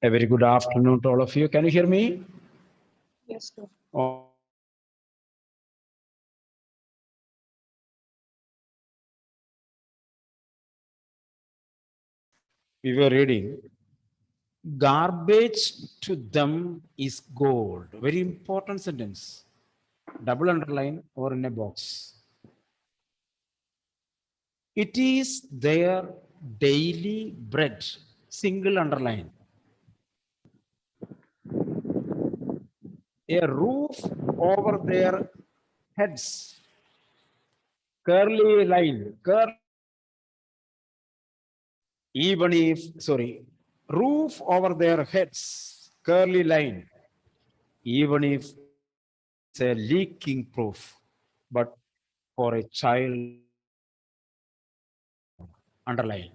A very good afternoon to all of you. Can you hear me? Yes, sir. Oh, we were reading, garbage to them is gold. Very important sentence. Double underline or in a box. It is their daily bread. Single underline. A roof over their heads. Curly line. Even if, sorry, roof over their heads. Curly line. Even if it's a leaking proof, but for a child, underline.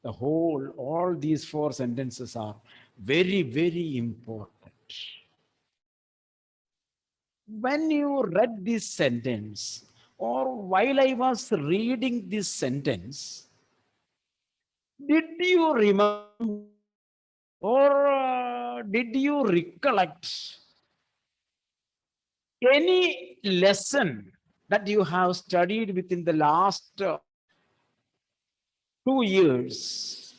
The whole, all these four sentences are very, very important. When you read this sentence, or while I was reading this sentence, did you remember or did you recollect any lesson that you have studied within the last 2 years?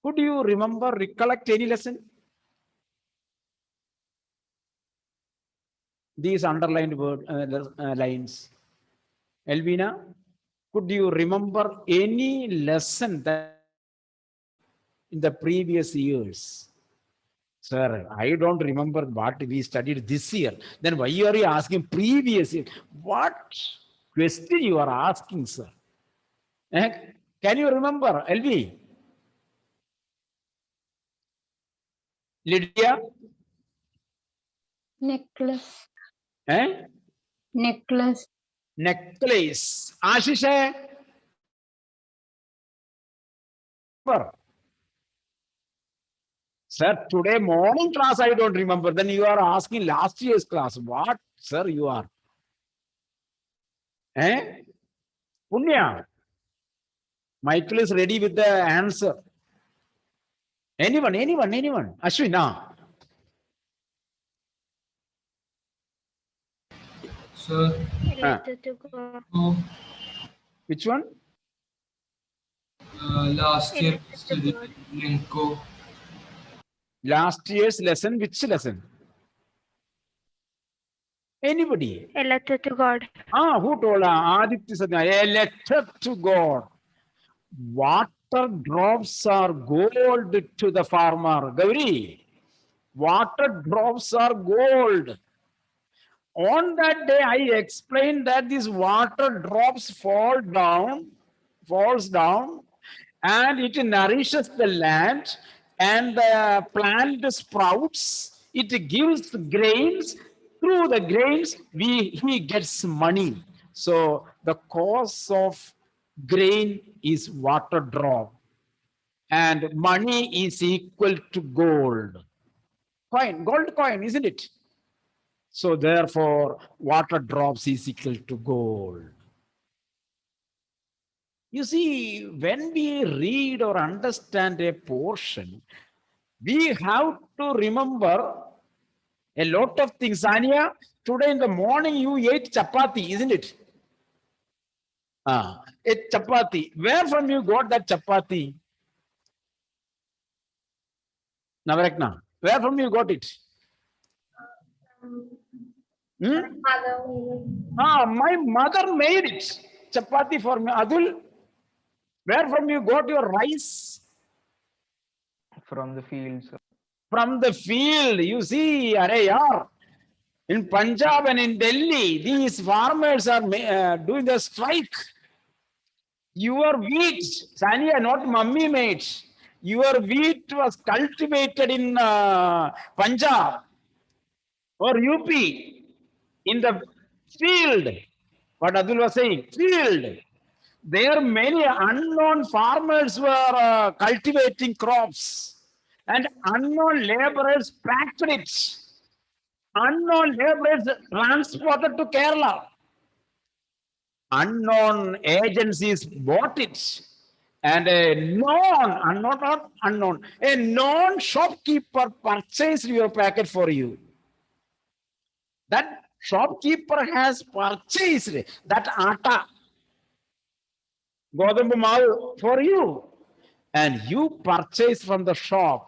Could you remember, recollect any lesson? These underlined lines. Elvina, could you remember any lesson that in the previous years? Sir, I don't remember what we studied this year. Then why are you asking previous year? What question you are asking, sir? Eh? Can you remember, LV? Lydia? Necklace. Eh? Necklace. Necklace. Ashish? Sir, today morning class I don't remember. Then you are asking last year's class. What, sir, you are? Eh? Punya? Michael is ready with the answer. Anyone? Ashwina? Sir, Related to God. so Which one? last year we Related to studied God. Linko. Last year's lesson, which lesson? Anybody? A letter to God. Who told Aditya Sadhya? A letter to God. Water drops are gold to the farmer. Gauri, water drops are gold. On that day, I explained that these water drops falls down, and it nourishes the land, and the plant sprouts. It gives grains. Through the grains, he gets money. So the cost of grain is water drop, and money is equal to gold. Gold coin, isn't it? So therefore, water drops is equal to gold. You see, when we read or understand a portion, we have to remember a lot of things. Anya, today in the morning you ate chapati, isn't it? A chapati. Where from you got that chapati? Navarakna. Where from you got it? My mother made it. Chapati for me. Adul, where from you got your rice? From the fields. From the field. You see, yaar, in Punjab and in Delhi, these farmers are doing the strike. Your wheat, Sania, not mummy made. Your wheat was cultivated in Punjab or UP in the field. What Abdul was saying, field. There many unknown farmers were cultivating crops, and unknown laborers packed it. Unknown laborers transported to Kerala. Unknown agencies bought it, And not unknown, a non-shopkeeper purchased your packet for you. That shopkeeper has purchased that atta, godambu maavu for you. And you purchase from the shop.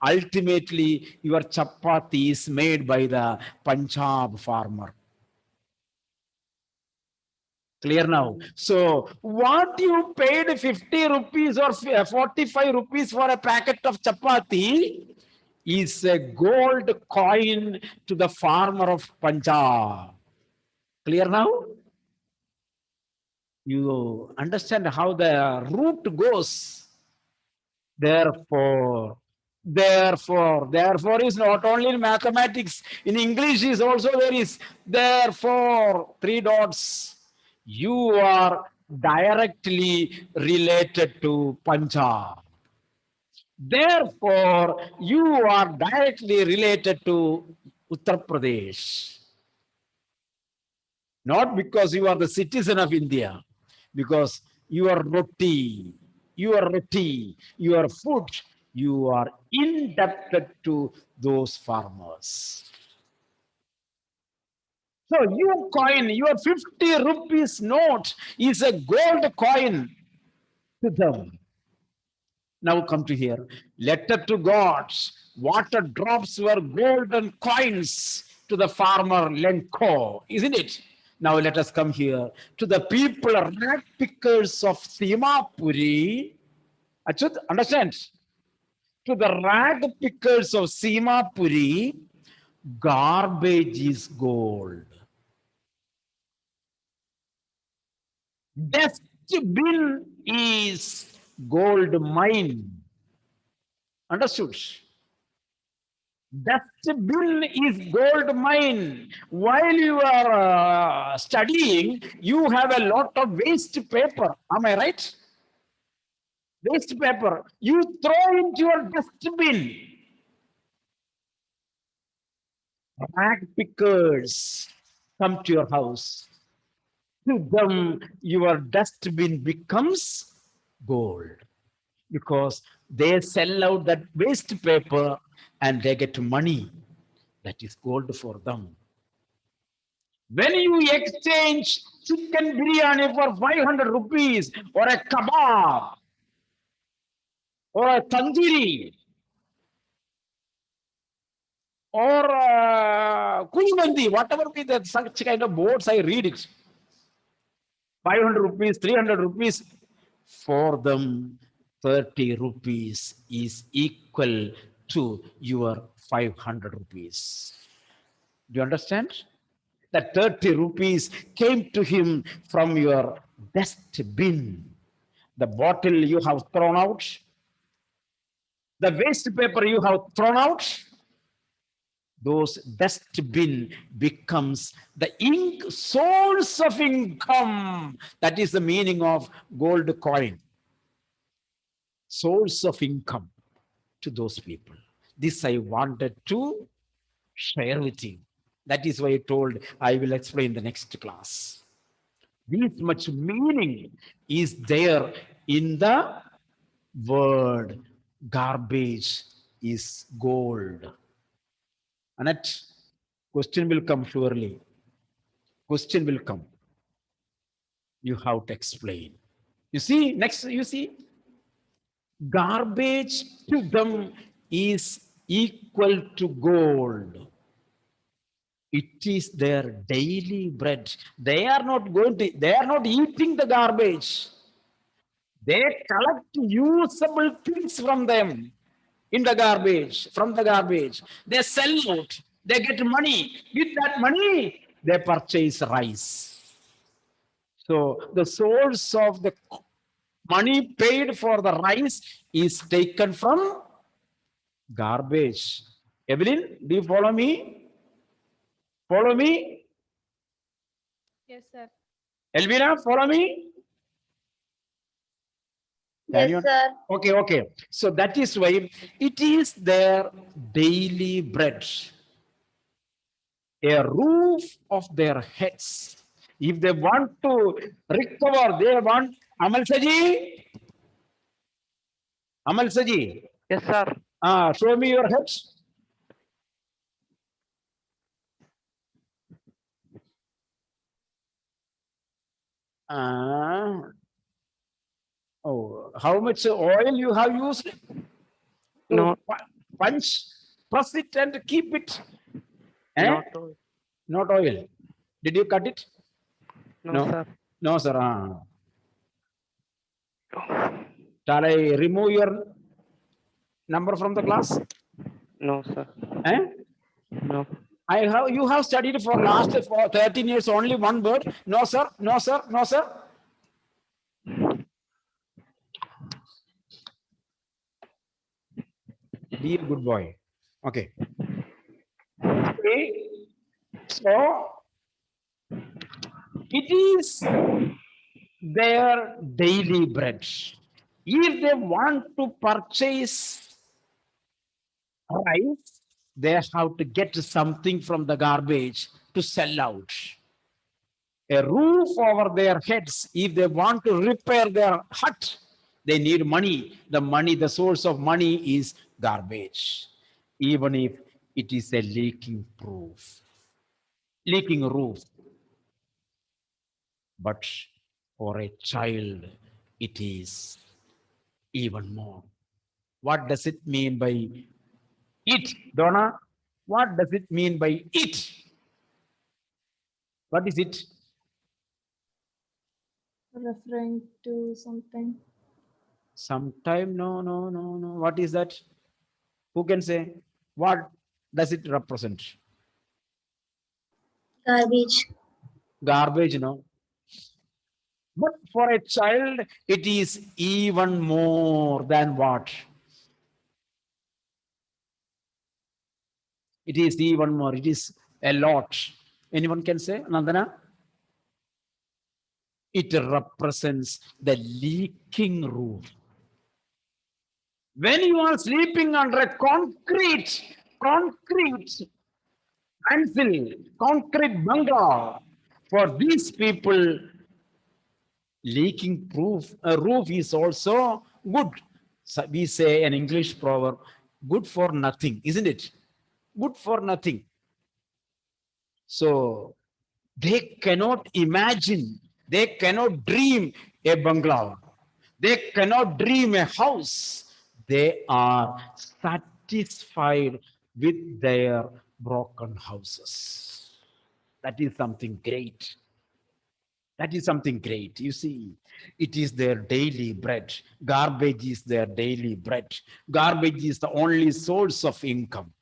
Ultimately, your chapati is made by the Punjab farmer. Clear now? So, what you paid 50 rupees or 45 rupees for a packet of chapati is a gold coin to the farmer of Punjab. Clear now? You understand how the root goes. Therefore is not only in mathematics, in English is also there is therefore, three dots. You are directly related to Punjab. Therefore, you are directly related to Uttar Pradesh. Not because you are the citizen of India, because your roti, your food, you are indebted to those farmers. So your coin, your 50 rupees note is a gold coin to them. Now come to here. Letter to gods. Water drops were golden coins to the farmer Lenko, isn't it? Now let us come here to the people, rag pickers of Simapuri. Achut, understand? To the rag pickers of Simapuri, garbage is gold. Dustbin is gold mine. Understood? Dustbin is gold mine. While you are studying, you have a lot of waste paper. Am I right? Waste paper. You throw into your dustbin. Rag pickers come to your house. To them, your dustbin becomes gold because they sell out that waste paper and they get money. That is gold for them. When you exchange chicken biryani for 500 rupees or a kebab or a tandoori or kulmandi, whatever be the such kind of boards, I read it. 500 rupees, 300 rupees, for them, 30 rupees is equal to your 500 rupees. Do you understand? That 30 rupees came to him from your dustbin. The bottle you have thrown out, the waste paper you have thrown out, those dustbin becomes the source of income. That is the meaning of gold coin. Source of income to those people. This I wanted to share with you. That is why I told I will explain the next class. This much meaning is there in the word garbage is gold. Annette, question will come surely. Question will come. You have to explain. You see, next, you see, garbage to them is equal to gold. It is their daily bread. They are not eating the garbage. They collect usable things from them in the garbage, from the garbage. They sell out. They get money. With that money, they purchase rice. So the source of the money paid for the rice is taken from garbage. Evelyn, do you follow me? Follow me? Yes, sir. Elvira, follow me? Yes, sir. Okay. So that is why it is their daily bread, a roof of their heads. If they want to recover, they want Amal Saji, Amal Saji, Yes, sir. show me your head. How much oil you have used to No, punch, press it and keep it? Eh? not all. Not oil. Did you cut it? No, No. sir. No, sir. Shall I remove your number from the class? No, sir. Eh? No. You have studied for 13 years only one word. No, sir. No, sir. No, sir. Be a good boy. Okay. Okay. So it is their daily bread. If they want to purchase rice, they have to get something from the garbage to sell out. A roof over their heads. If they want to repair their hut, they need money. The source of money is garbage. Even if it is a leaking roof. But for a child, it is even more. What does it mean by it, Donna? What does it mean by it? What is it? Referring to something. Sometime, no. What is that? Who can say? What does it represent? Garbage. Garbage, no. But for a child, it is even more than what? It is even more. It is a lot. Anyone can say, Nandana? It represents the leaking roof. When you are sleeping under a concrete mansil, concrete bungalow, for these people, leaking roof is also good. So we say an English proverb, good for nothing, isn't it? Good for nothing. So they cannot imagine, they cannot dream a bungalow, they cannot dream a house. They are satisfied with their broken houses. That is something great. That is something great. You see, it is their daily bread. Garbage is their daily bread. Garbage is the only source of income.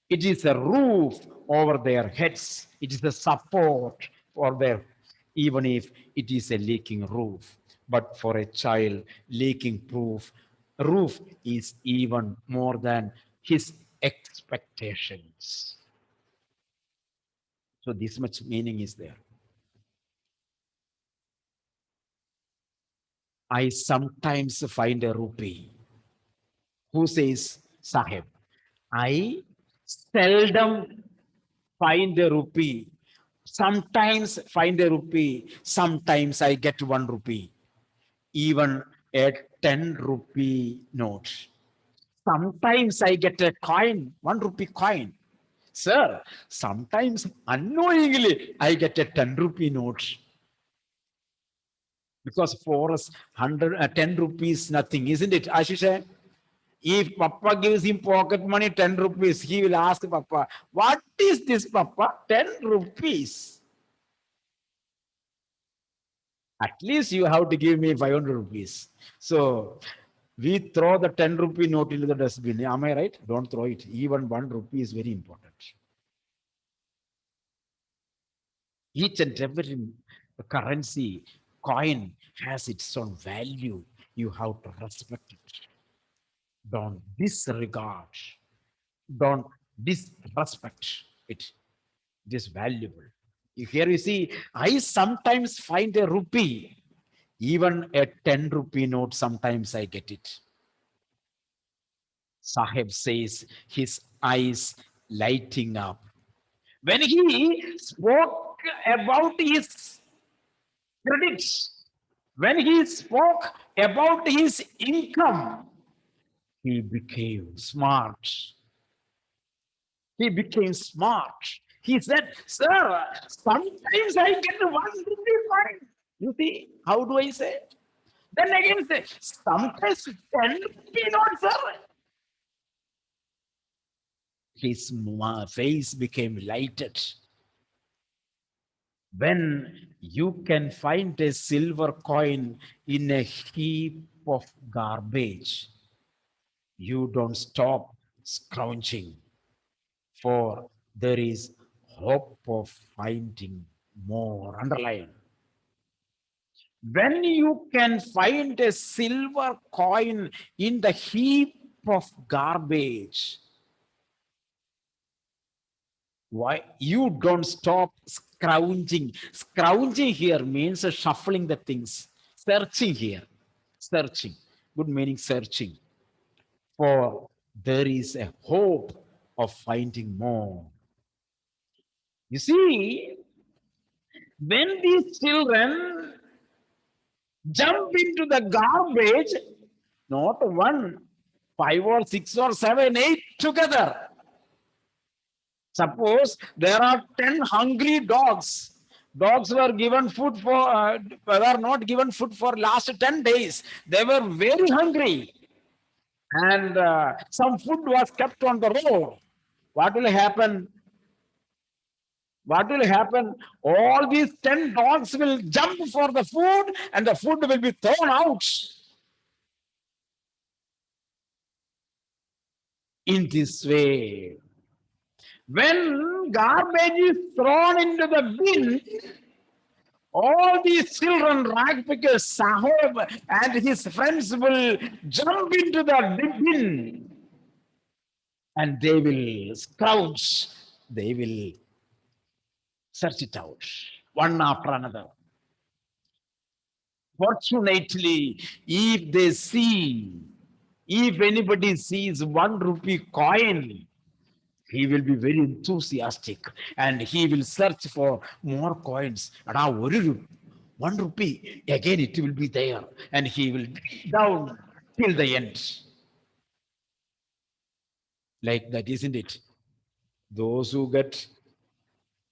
It is a roof over their heads. It is a support for their, even if it is a leaking roof. But for a child, leaking roof is even more than his expectations. So this much meaning is there. I sometimes find a rupee. Who says, Sahib? I seldom find a rupee. Sometimes find a rupee. Sometimes I get 1 rupee. Even a 10 rupee note. Sometimes I get a coin, 1 rupee coin. Sir, sometimes unknowingly I get a 10 rupee note. Because for us, 10 rupees nothing, isn't it, Ashish? If Papa gives him pocket money, 10 rupees, he will ask Papa, what is this, Papa? 10 rupees. At least you have to give me 500 rupees. So we throw the 10 rupee note into the dustbin. Am I right? Don't throw it. Even 1 rupee is very important. Each and every currency, coin has its own value. You have to respect it. Don't disregard. Don't disrespect it. It is valuable. Here you see, I sometimes find a rupee, even a 10 rupee note, sometimes I get it. Sahib says, his eyes lighting up. When he spoke about his credits, when he spoke about his income, He became smart. He became smart. He said, "Sir, sometimes I get 1 rupee fine." You see, how do I say? Then again say, sometimes 10 rupee not, sir. His face became lighted. When you can find a silver coin in a heap of garbage, you don't stop scrounging, for there is hope of finding more. Underline. When you can find a silver coin in the heap of garbage, why you don't stop scrounging? Scrounging here means shuffling the things, searching here, searching. Good meaning searching. For there is a hope of finding more. You see, when these children jump into the garbage, not one, five or six or seven, eight together. Suppose there are 10 hungry dogs. Dogs were given food for, were not given food for last 10 days. They were very hungry. And some food was kept on the road. What will happen? What will happen? All these 10 dogs will jump for the food and the food will be thrown out. In this way, when garbage is thrown into the bin, all these children, ragpickers, Sahib, and his friends will jump into the bin and they will scrounge, they will search it out one after another. Fortunately, if they see, if anybody sees 1 rupee coin, he will be very enthusiastic and he will search for more coins. 1 rupee, again it will be there, and he will dig down till the end. Like that, isn't it? Those who get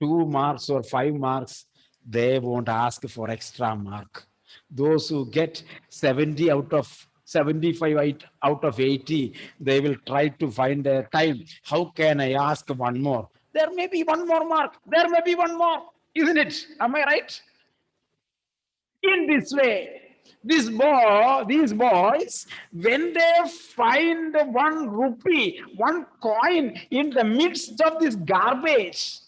2 marks or 5 marks, they won't ask for extra mark. Those who get 70 out of 75 out of 80, they will try to find a time. How can I ask one more? There may be one more mark. There may be one more. Isn't it? Am I right? In this way, these boys, when they find 1 rupee, one coin in the midst of this garbage,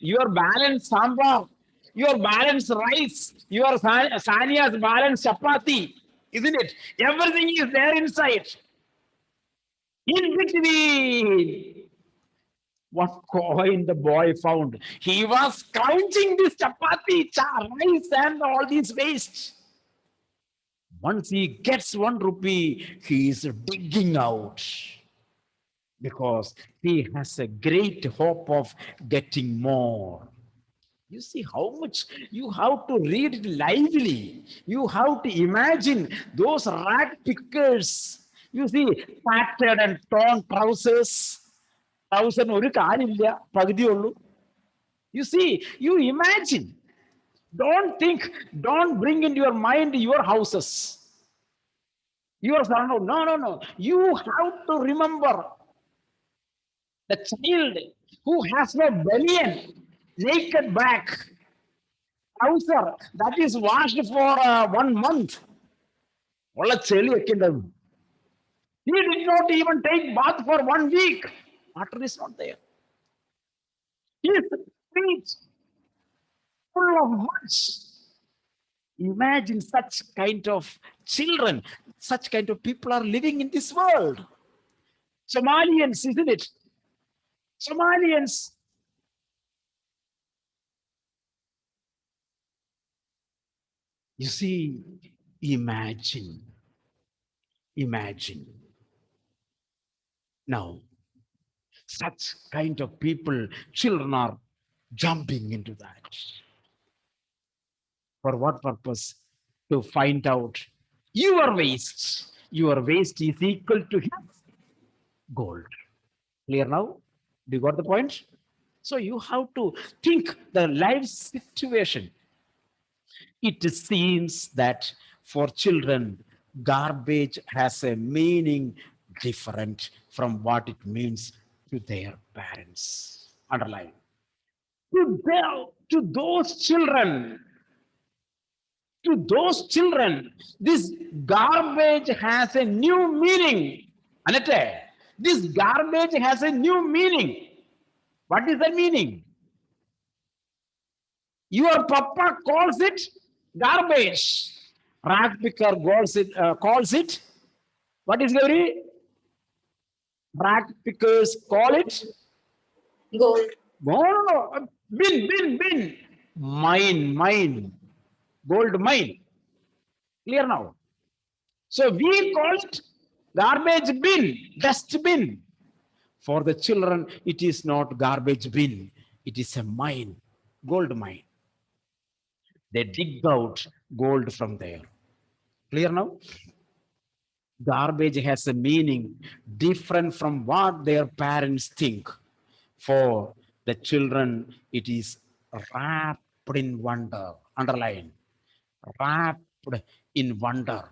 your balance sambar, your balance rice, your Sania's balance chapati, isn't it? Everything is there inside. In between, what coin the boy found? He was counting this chapati, rice, and all these wastes. Once he gets 1 rupee, he is digging out because he has a great hope of getting more. You see how much you have to read it lively. You have to imagine those rag pickers. You see, tattered and torn trousers. Trouser ഒരു കാലില്ല പകുതിയുള്ളൂ. You see, you imagine. Don't think, don't bring into your mind your houses. Your surrounding. No, no, no. You have to remember the child who has no belly, naked back, trouser that is washed for 1 month. ഉള്ള ചെളിയൊക്കെ ഉണ്ടാവും. He did not even take bath for 1 week. Water is not there. His feet full of mud. Imagine such kind of children, such kind of people are living in this world. Somalians, isn't it? Somalians. You see, imagine. Now, such kind of people, children are jumping into that. For what purpose? To find out Your waste is equal to his gold. Clear now? Do you got the point? So you have to think the life situation. It seems that for children, garbage has a meaning different from what it means to their parents. Underline. To those children, this garbage has a new meaning. Anette, this garbage has a new meaning. What is the meaning? Your papa calls it garbage. Rag picker calls it. What is Gauri? Rag pickers call it. Gold. No, no, no. Bin. Mine. Gold mine. Clear now. So we call it garbage bin, dust bin. For the children, it is not garbage bin. It is a mine, gold mine. They dig out gold from there. Clear now? Garbage has a meaning different from what their parents think. For the children, it is wrapped in wonder. Underline. Wrapped in wonder.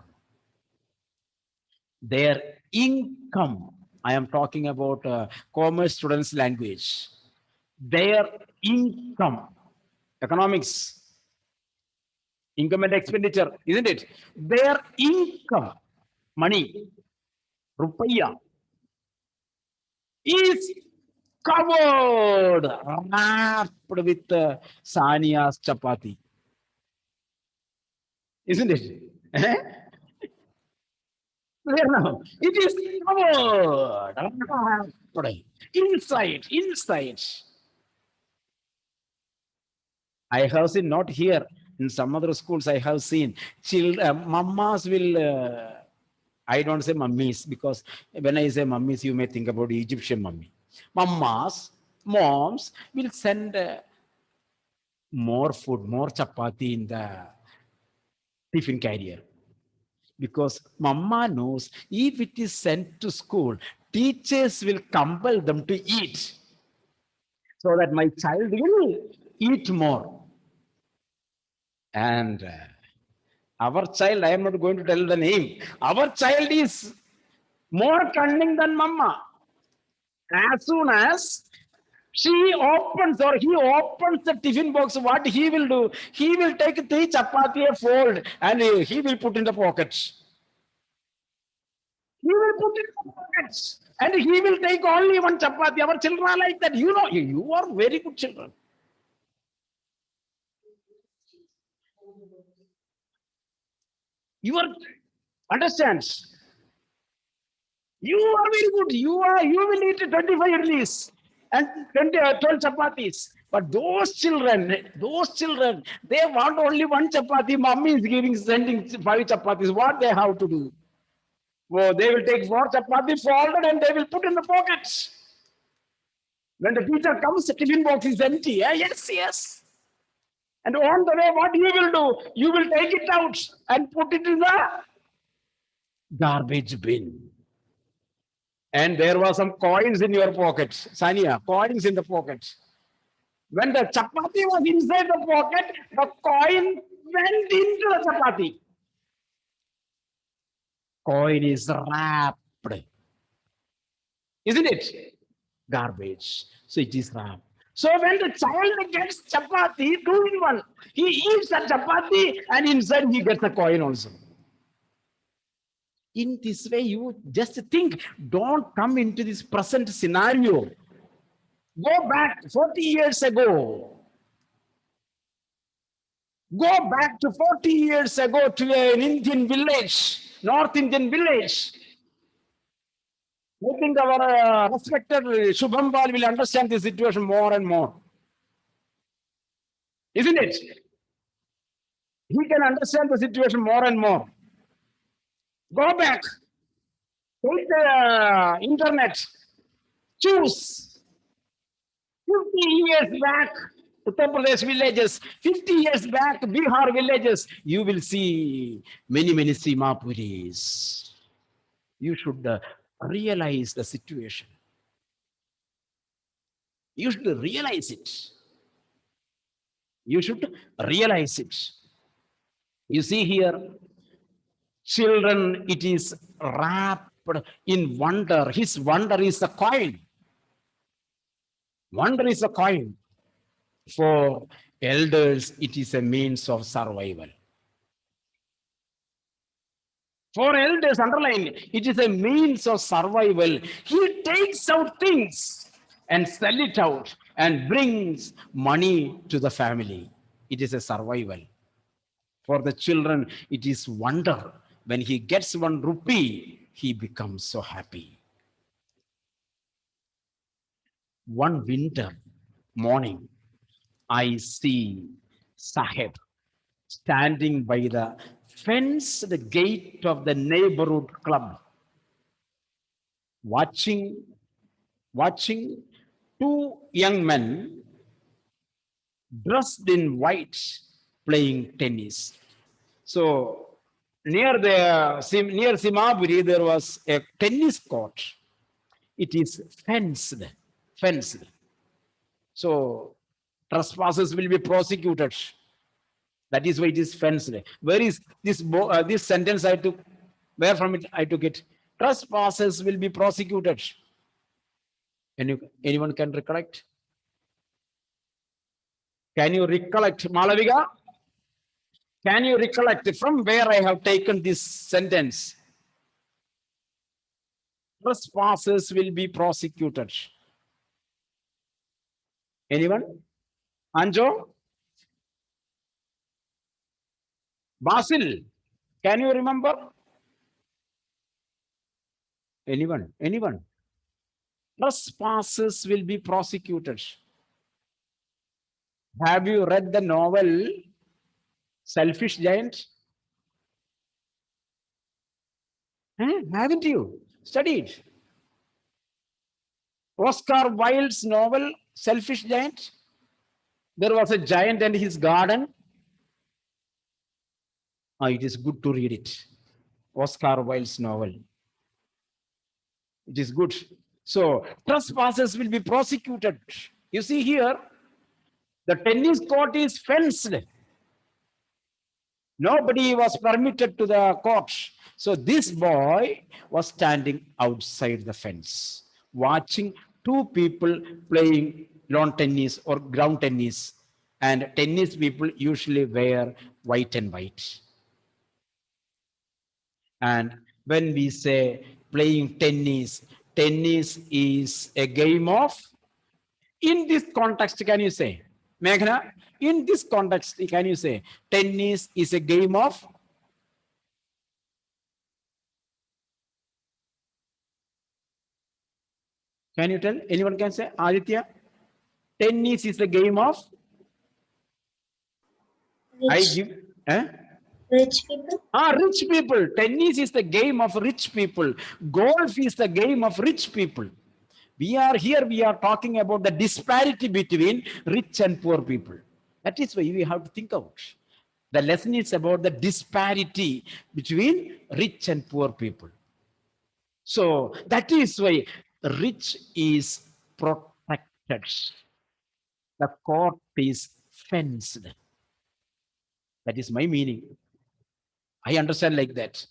Their income, I am talking about commerce students' language. Their income, economics, income and expenditure, isn't it? Their income, money, rupiah, is covered, wrapped with Sania's chapati, isn't it? No, it is covered, wrapped, inside. I have seen, not here, in some other schools, I have seen mammas will, I don't say mummies because when I say mummies, you may think about Egyptian mummy. Moms will send more food, more chapati in the tiffin carrier because mama knows if it is sent to school, teachers will compel them to eat so that my child will eat more. And our child, I am not going to tell the name, our child is more cunning than mama. As soon as she opens or he opens the tiffin box, what he will do? He will take 3 chapati a fold and he will put in the pockets. He will put in the pockets and he will take only 1 chapati. Our children are like that. You know, you are very good children. You are understands. You are very good. You will eat 25 idlis and 12 chapatis. But those children, they want only 1 chapati. Mommy is sending 5 chapatis. What they have to do? Oh, they will take 4 chapati folded and they will put in the pockets. When the teacher comes, the tiffin box is empty. Yes. And on the way, what you will do? You will take it out and put it in the garbage bin. And there were some coins in your pockets. Sania, coins in the pockets. When the chapati was inside the pocket, the coin went into the chapati. Coin is wrapped. Isn't it? Garbage. So it is wrapped. So when the child gets chapati, 2 in 1, he eats the chapati and inside he gets the coin also. In this way, you just think, don't come into this present scenario. Go back 40 years ago. Go back to 40 years ago to an Indian village, North Indian village. I think our respected Shubham Bal will understand the situation more and more. Isn't it? He can understand the situation more and more. Go back. Take the internet. Choose 50 years back Uttar Pradesh villages, 50 years back, Bihar villages, you will see many, many Simapuris. You should realize the situation. You should realize it. You should realize it. You see here, children, it is wrapped in wonder. His wonder is a coin. Wonder is a coin. For elders, it is a means of survival. For elders, underline, it is a means of survival. He takes out things and sell it out and brings money to the family. It is a survival. For the children, it is wonder. When he gets 1 rupee, he becomes so happy. One winter morning, I see Sahib standing by the fenced gate of the neighborhood club, watching 2 young men dressed in white playing tennis. So near Simaburi, there was a tennis court. It is fenced. So trespassers will be prosecuted. That is why it is fenced. Where is this sentence I took? Where from it I took it? Trespassers will be prosecuted. Anyone can recollect? Can you recollect, Malaviga? Can you recollect from where I have taken this sentence? Trespassers will be prosecuted. Anyone? Anjo? Basil? Can you remember? Anyone? Trespassers will be prosecuted. Have you read the novel Selfish Giant? Haven't you studied? Oscar Wilde's novel Selfish Giant? There was a giant and his garden. It is good to read it. Oscar Wilde's novel. It is good. So, trespassers will be prosecuted. You see here, the tennis court is fenced. Nobody was permitted to the court. So, this boy was standing outside the fence, watching 2 people playing lawn tennis or ground tennis. And tennis people usually wear white and white. And when we say playing tennis, tennis is a game of, in this context, can you say, Meghna, in this context, can you say, tennis is a game of? Can you tell? Anyone can say? Aditya? Tennis is a game of? I Rich, give. Eh? rich people. Rich people. Tennis is the game of rich people. Golf is the game of rich people. We are talking about the disparity between rich and poor people. That is why we have to think about. The lesson is about the disparity between rich and poor people. So that is why rich is protected. The court is fenced. That is my meaning. I understand like that.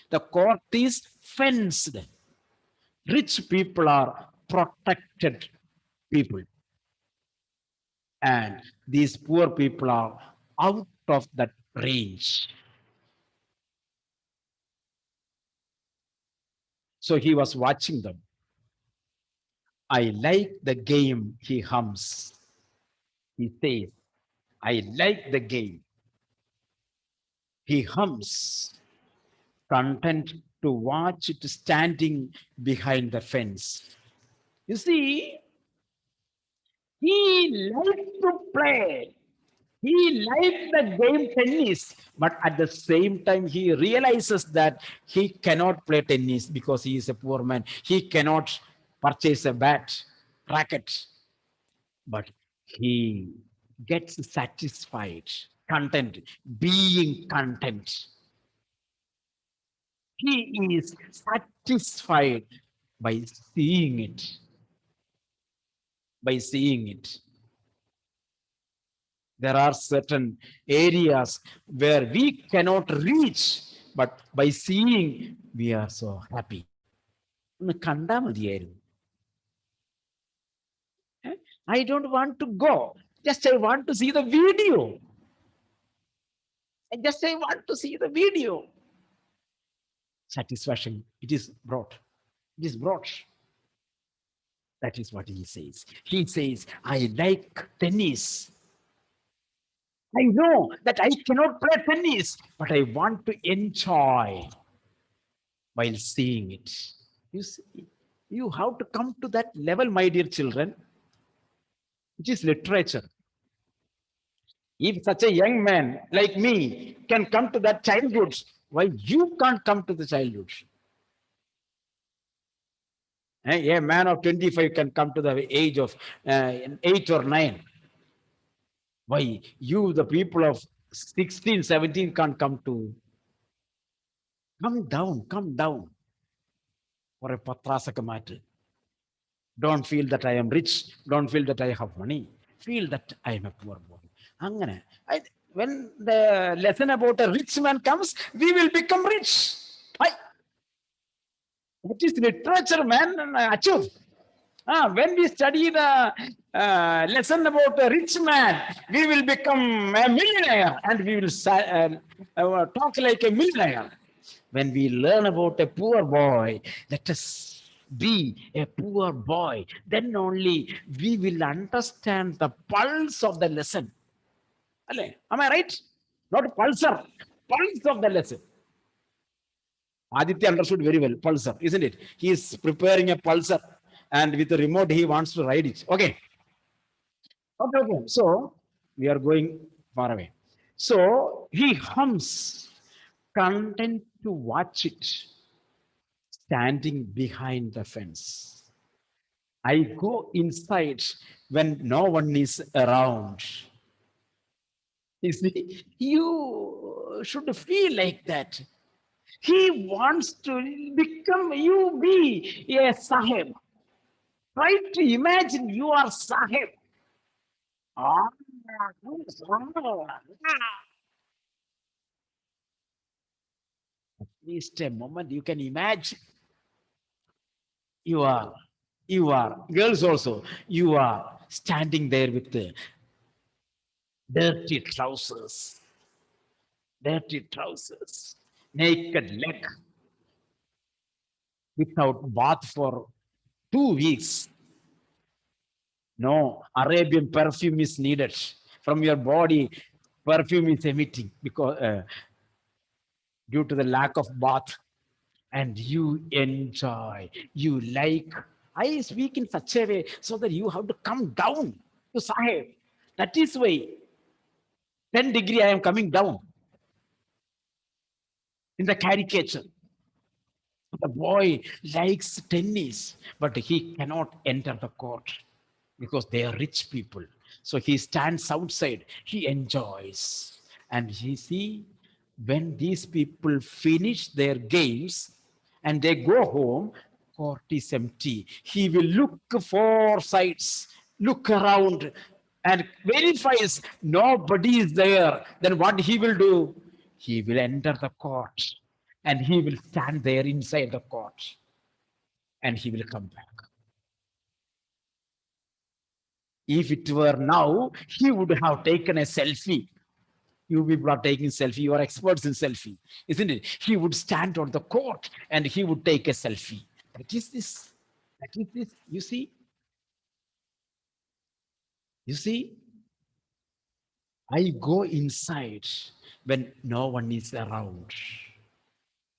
The court is fenced. Rich people are protected people. And these poor people are out of that range. So he was watching them. I like the game, he hums. He says, I like the game. He hums, content to watch it standing behind the fence. You see, he liked to play. He liked the game tennis, but at the same time, he realizes that he cannot play tennis because he is a poor man. He cannot purchase a bat, racket. But he gets satisfied, content, being content. He is satisfied by seeing it, by seeing it. There are certain areas where we cannot reach, but by seeing, we are so happy. ഒന്ന് കണ്ടാ മതിയായിരുന്നു. I don't want to go. Just I want to see the video. I want to see the video. Satisfaction, it is brought. It is brought. That is what he says. He says, I like tennis. I know that I cannot play tennis, but I want to enjoy while seeing it. You see, you have to come to that level, my dear children. It is literature. If such a young man like me can come to that childhood, why you can't come to the childhood? A man of 25 can come to the age of 8 or 9. Why you, the people of 16, 17, can't come to? Come down, come down. For a patrasaka matter. Don't feel that I am rich. Don't feel that I have money. Feel that I am a poor boy. Angane. When the lesson about a rich man comes, we will become rich. That is literature, man. Achu. When we study the lesson about a rich man, we will become a millionaire and we will talk like a millionaire. When we learn about a poor boy, let us be a poor boy. Then only we will understand the pulse of the lesson. Am I right? Not pulsar, pulse of the lesson. Aditya understood very well, pulsar, isn't it? He is preparing a pulsar and with the remote he wants to ride it. Okay. Okay. So we are going far away. So he hums, content to watch it, standing behind the fence. I go inside when no one is around. You see, you should feel like that. He wants to become, you be a Sahib. Try to imagine you are Sahib. Ah, at least a moment you can imagine. You are, girls also, you are standing there with the dirty trousers, naked leg, without bath for 2 weeks. No, Arabian perfume is needed. From your body, perfume is emitting because due to the lack of bath. And you enjoy, you like. I speak in such a way so that you have to come down to Sahib. That is why 10 degree I am coming down in the caricature. The boy likes tennis, but he cannot enter the court because they are rich people. So he stands outside, he enjoys. And you see, when these people finish their games and they go home, court is empty. He will look four sides, look around, and verifies nobody is there. Then what he will do? He will enter the court and he will stand there inside the court and he will come back. If it were now, he would have taken a selfie. You people are taking selfie. You are experts in selfie, isn't it? He would stand on the court and he would take a selfie. That is this. That is this. You see? You see? I go inside when no one is around.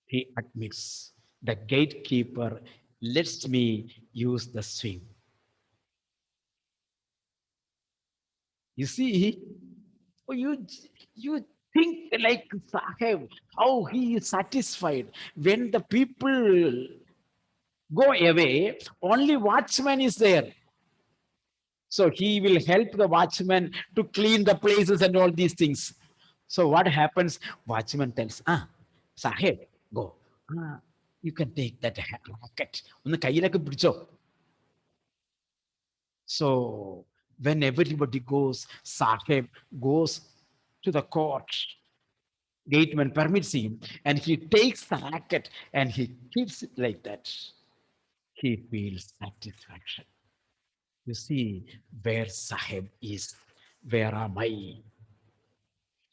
He admits. The gatekeeper lets me use the swing. You see, you think like Sahib, how he is satisfied. When the people go away, only watchman is there. So he will help the watchman to clean the places and all these things. So what happens? Watchman tells, Sahib, go. You can take that racket. ഒന്ന് കയ്യിലൊക്കെ പിടിച്ചോ. So when everybody goes, Sahib goes to the court. Gateman permits him, and he takes the racket and he keeps it like that. He feels satisfaction. You see where Sahib is. Where am I?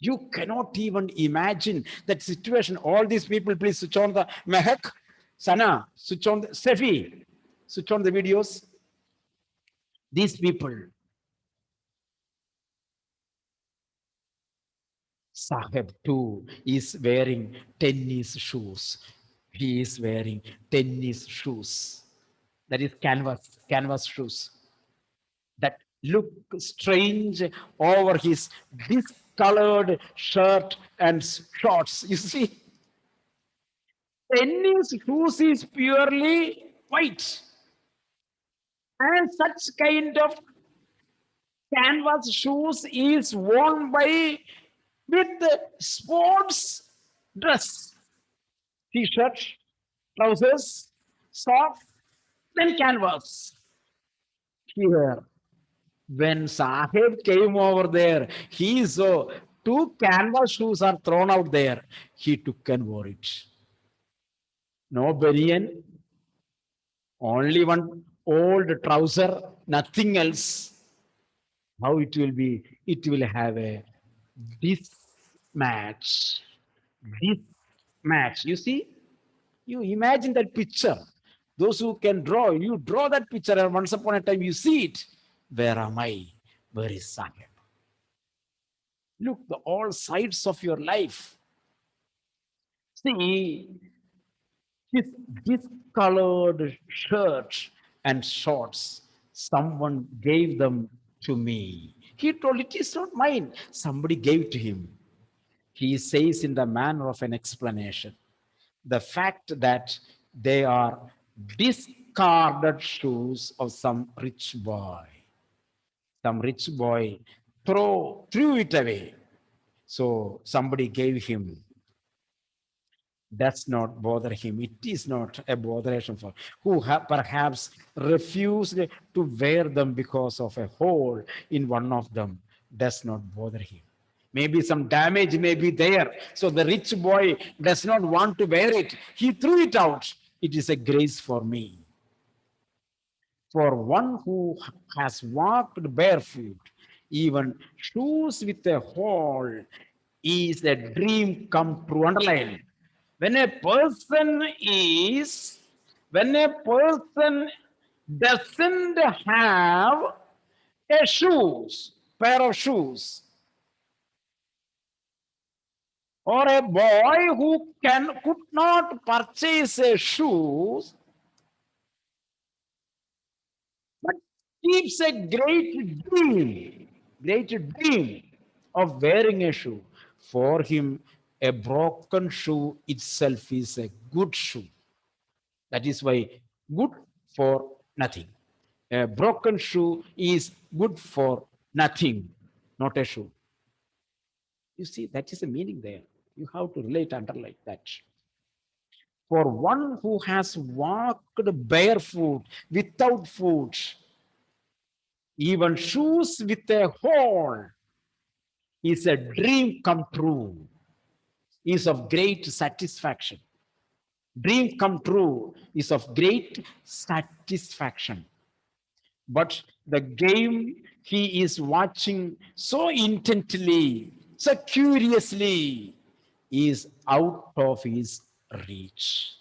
You cannot even imagine that situation. All these people, please switch on the Mehak, Sana, switch on the Sefi, switch on the videos. These people, Sahib too is wearing tennis shoes. He is wearing tennis shoes. That is canvas shoes that look strange over his discolored shirt and shorts. You see, tennis shoes is purely white, and such kind of canvas shoes is worn by with sports dress, t-shirt, trousers, socks, then canvas. Here, when Sahib came over there, he saw two canvas shoes are thrown out there. He took and wore it. No banyan, only one old trouser, nothing else. How it will be? It will have a this match. This match. You see? You imagine that picture. Those who can draw, you draw that picture, and once upon a time you see it. Where am I? Where is Sahib? Look, the all sides of your life. See, his discolored shirt and shorts, someone gave them to me. He told, it is not mine. Somebody gave to him. He says in the manner of an explanation, the fact that they are discarded shoes of some rich boy. Some rich boy threw it away. So somebody gave him. Does not bother him. It is not a botheration for who perhaps refused to wear them because of a hole in one of them. Does not bother him. Maybe some damage may be there. So the rich boy does not want to wear it. He threw it out. It is a grace for me. For one who has walked barefoot, even shoes with a hole is a dream come true. Underline. When a person is, when a person doesn't have a pair of shoes, or a boy who could not purchase a shoes, but keeps a great dream of wearing a shoe. For him, a broken shoe itself is a good shoe. That is why good for nothing. A broken shoe is good for nothing, not a shoe. You see, that is the meaning there. You have to relate, underline that. For one who has walked barefoot without foot, even shoes with a hole is a dream come true, is of great satisfaction. Dream come true is of great satisfaction. But the game he is watching so intently, so curiously, is out of his reach,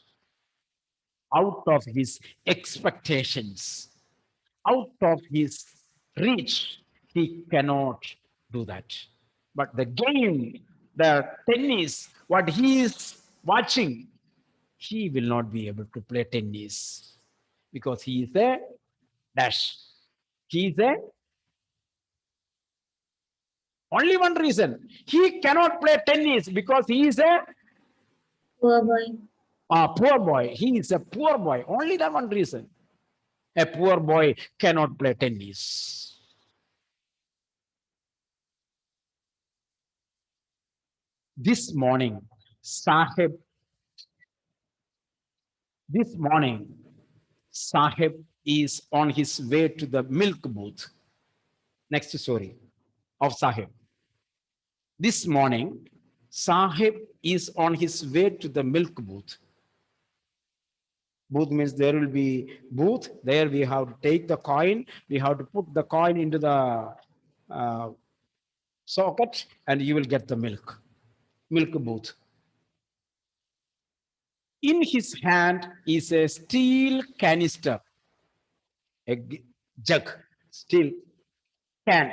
out of his expectations, out of his reach. He cannot do that. But the game, the tennis, what he is watching, he will not be able to play tennis because he is a dash. He is a only one reason. He cannot play tennis because he is a Poor boy. poor boy. He is a poor boy. Only that one reason. A poor boy cannot play tennis. This morning, Sahib, this morning, Sahib is on his way to the milk booth. Next story of Sahib. This morning, Sahib is on his way to the milk booth. Booth means there will be booth. There we have to take the coin. We have to put the coin into the uh, socket, and you will get the milk. Milk booth. In his hand is a steel canister, a jug, steel can.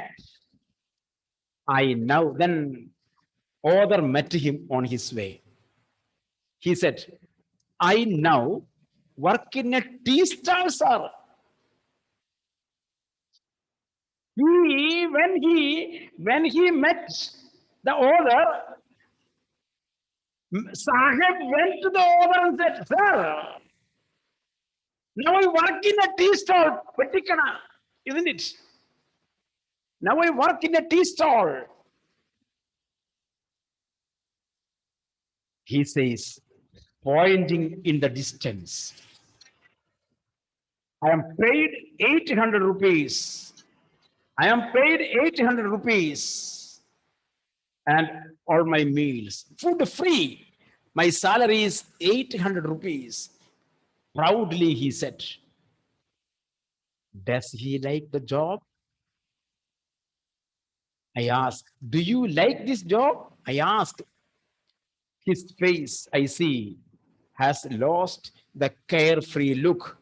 I now then other met him on his way. He said, I now work in a tea stall, sir. When he met the owner, Sahib went to the owner and said, sir, now I work in a tea stall, Patikana, isn't it? Now I work in a tea stall. He says, pointing in the distance, I am paid 800 rupees. I am paid 800 rupees and all my meals, food free. My salary is 800 rupees. Proudly, he said, does he like the job? I asked, do you like this job? I asked. His face, I see, has lost the carefree look.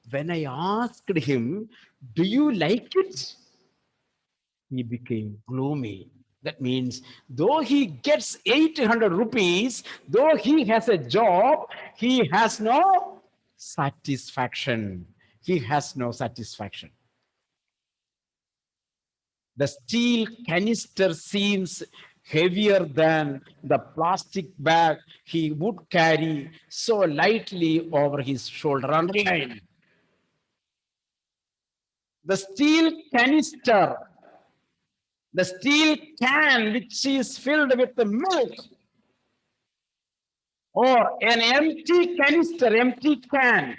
When I asked him, do you like it? He became gloomy. That means, though he gets 800 rupees, though he has a job, he has no satisfaction. He has no satisfaction. The steel canister seems heavier than the plastic bag he would carry so lightly over his shoulder. Underline. The steel canister, the steel can which is filled with the milk, or an empty canister, empty can,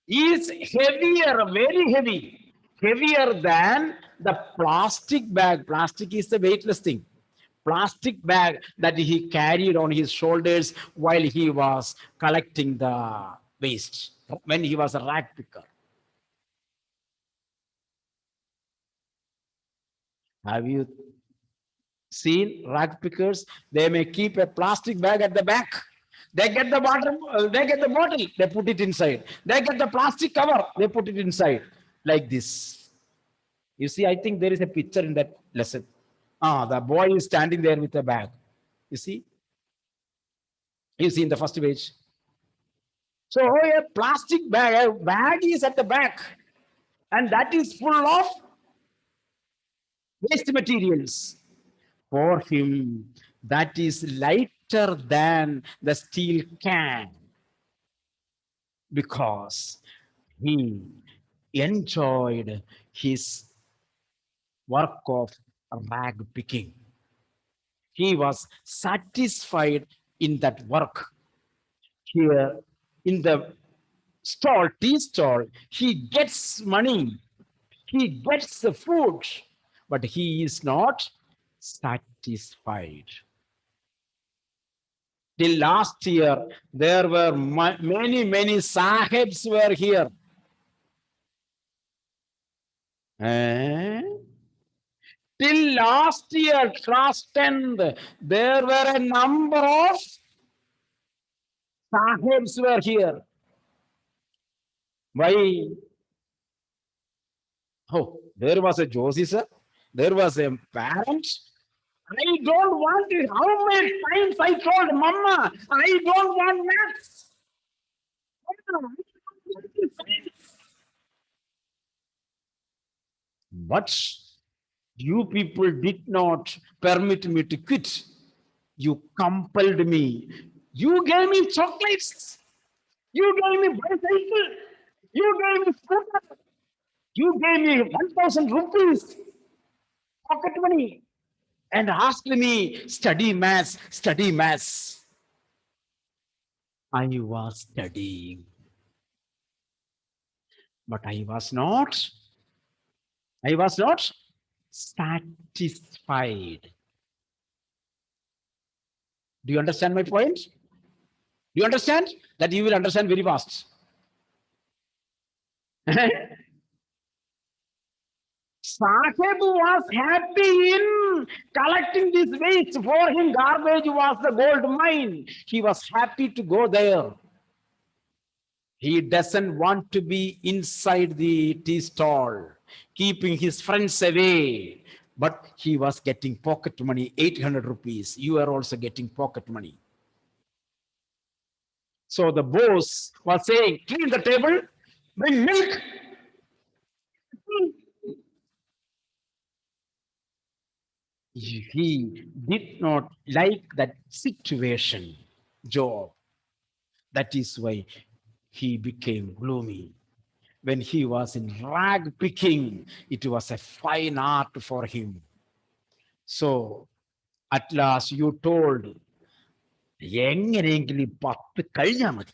is heavier, very heavy, heavier than the plastic bag. Plastic is the weightless thing. Plastic bag that he carried on his shoulders while he was collecting the waste, when he was a rag picker. Have you seen rag pickers? They may keep a plastic bag at the back. They get the water, they get the bottle, they put it inside. They get the plastic cover, they put it inside, like this. You see, I think there is a picture in that lesson. The boy is standing there with a bag. You see? You see in the first page. So a plastic bag, a bag is at the back, and that is full of waste materials. For him, that is lighter than the steel can, because he enjoyed his work of rag picking. He was satisfied in that work. Here in the stall, tea stall, he gets money, he gets the food, but he is not satisfied. Till last year, there were many sahibs were here. Eh? Till last year, class 10th, there were a number of sahibs were here. Why? Oh, there was a Joshi sir, there was a parent. I don't want it. How many times I told Mama, I don't want maths. But you people did not permit me to quit. You compelled me. You gave me chocolates. You gave me bicycle. You gave me scooter. You gave me 1,000 rupees pocket money. and asked me, study maths, study maths. I was studying, but I was not satisfied. Do you understand my point? Do you understand? That you will understand very fast. Sahib was happy in collecting this waste. For him, garbage was the gold mine. He was happy to go there. He doesn't want to be inside the tea stall, keeping his friends away. But he was getting pocket money, 800 rupees. You are also getting pocket money. So the boss was saying, clean the table, bring milk. He did not like that situation, job. That is why he became gloomy. When he was in rag picking, it was a fine art for him. So at last you told, എങ്ങനെയെങ്കിലും ഈ 10 കഴിഞ്ഞാൽ മതി.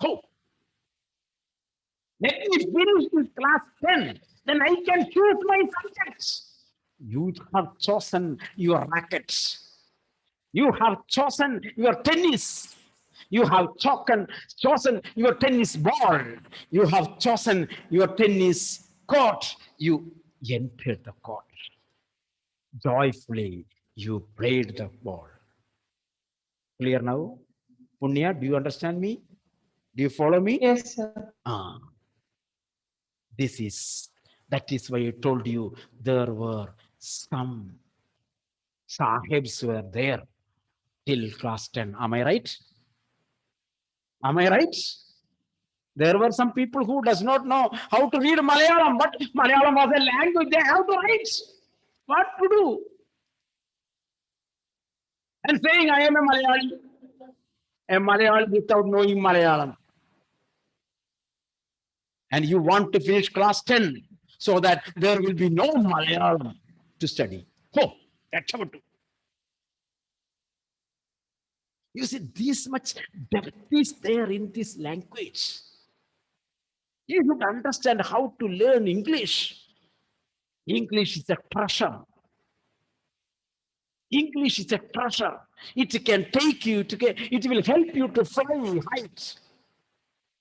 Oh, let me finish this class 10, then I can choose my subjects. You have chosen your rackets. You have chosen your tennis. You have chosen your tennis ball. You have chosen your tennis court. You entered the court. Joyfully, you played the ball. Clear now? Punya, do you understand me? Do you follow me? Yes, sir. Ah, this is, that is why I told you there were some sahibs were there till class 10. Am I right? Am I right? There were some people who does not know how to read Malayalam, but Malayalam was a language they have to write. What to do? And saying, I am a Malayali without knowing Malayalam. And you want to finish class 10 so that there will be no Malayalam to study. Oh, that's how to. You see, this much depth is there in this language. You should understand how to learn English. English is a treasure. English is a treasure. It can take you to get, it will help you to fly heights.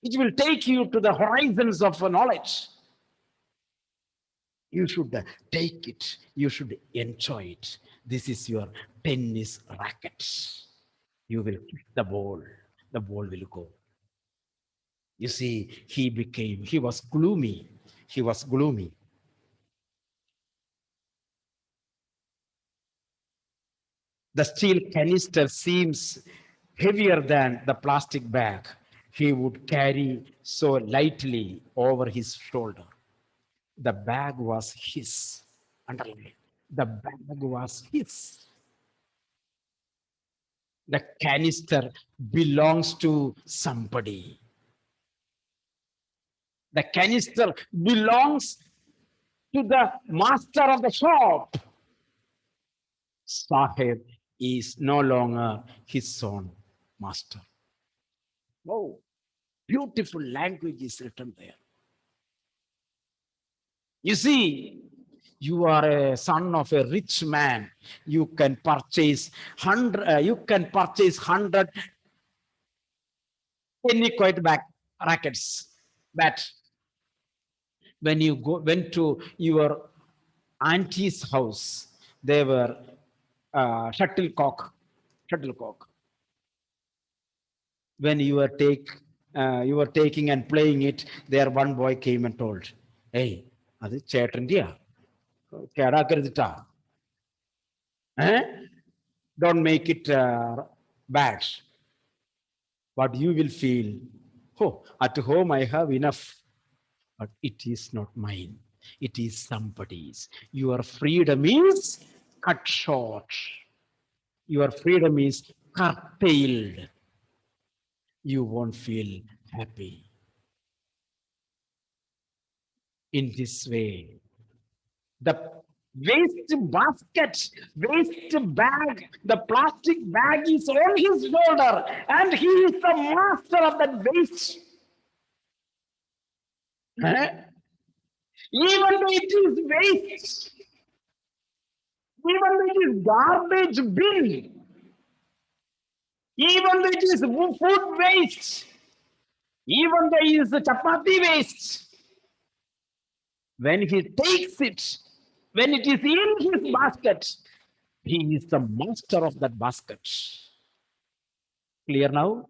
It will take you to the horizons of knowledge. You should take it. You should enjoy it. This is your tennis racket. You will kick the ball. The ball will go. You see, he was gloomy. He was gloomy. The steel canister seems heavier than the plastic bag he would carry so lightly over his shoulder. The bag was his. Underline. The bag was his. The canister belongs to somebody. The canister belongs to the master of the shop. Sahib is no longer his own master. Oh, beautiful language is written there. You see, you are a son of a rich man. You can purchase 100 penny quite back rackets. But when you went to your auntie's house, they were shuttlecock. When you were taking and playing it, there one boy came and told, "Hey, അത് ചേട്ടൻ്റെയാ കേടാക്കരുതിട്ടാ. Eh? Don't make it bad." But you will feel, oh, at home I have enough, but it is not mine. It is somebody's. Your freedom is cut short. Your freedom is curtailed. You won't feel happy. In this way, the waste basket, waste bag. The plastic bag is on his shoulder, and he is the master of that waste. Huh? Even though it is waste, even though it is garbage bin, even though it is food waste, even though it is the chapati waste, when he takes it, when it is in his basket, he is the master of that basket. Clear now?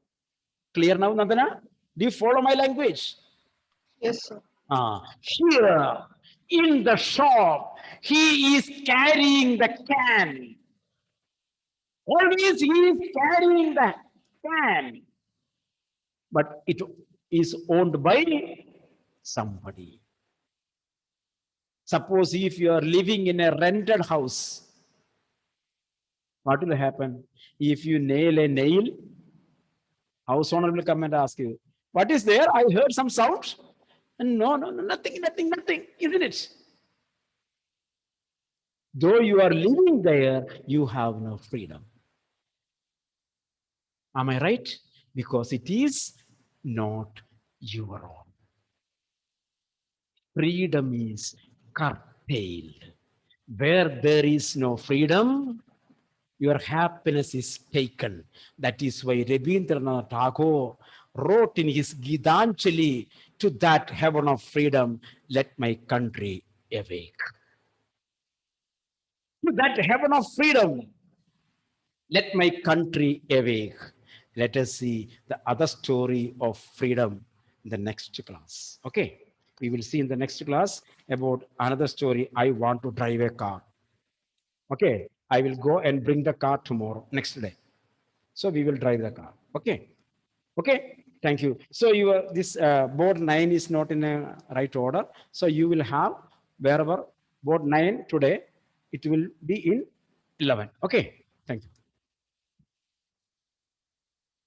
Clear now, Nandana? Do you follow my language? Yes, sir. Here in the shop, he is carrying the can. Always he is carrying the can. But it is owned by somebody. Suppose if you are living in a rented house, what will happen? If you nail a nail, house owner will come and ask you, what is there? I heard some sound. And no, nothing, isn't it? Though you are living there, you have no freedom. Am I right? Because it is not your own. Freedom is curtailed. Where there is no freedom, your happiness is taken. That is why Rabindranath Tagore wrote in his Gitanjali, to that heaven of freedom, let my country awake. To that heaven of freedom, let my country awake. Let us see the other story of freedom in the next class. Okay, we will see in the next class about another story. I want to drive a car. Okay, I will go and bring the car tomorrow, next day. So we will drive the car. Okay. Okay. Thank you. So your this board 9 is not in a right order. So you will have wherever board 9 today, it will be in 11. Okay. Thank you.